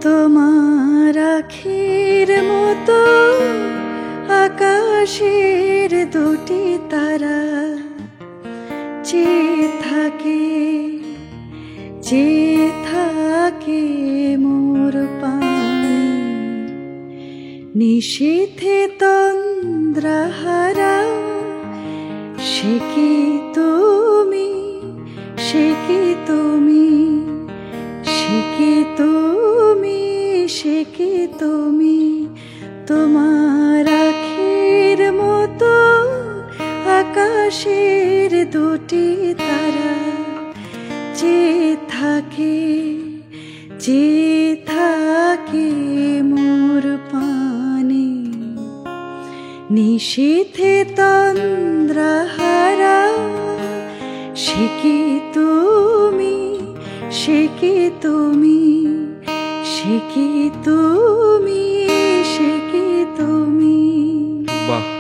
তোমার আখির মতো আকাশের দুটি তারা চেয়ে থাকে মোর পানে। নিশীথে তন্দ্রাহারা সে কি তুমি, সে কি তুমি, সে কি তুমি, সে কি তুমি। তোমার আখির মতো আকাশের দুটি তারা চেয়ে থাকে মোর পানে। নিশীথে তন্দ্রাহারা সে কি তুমি, সে কি তুমি, সে কি তুমি, সে কি তুমি। বাহ!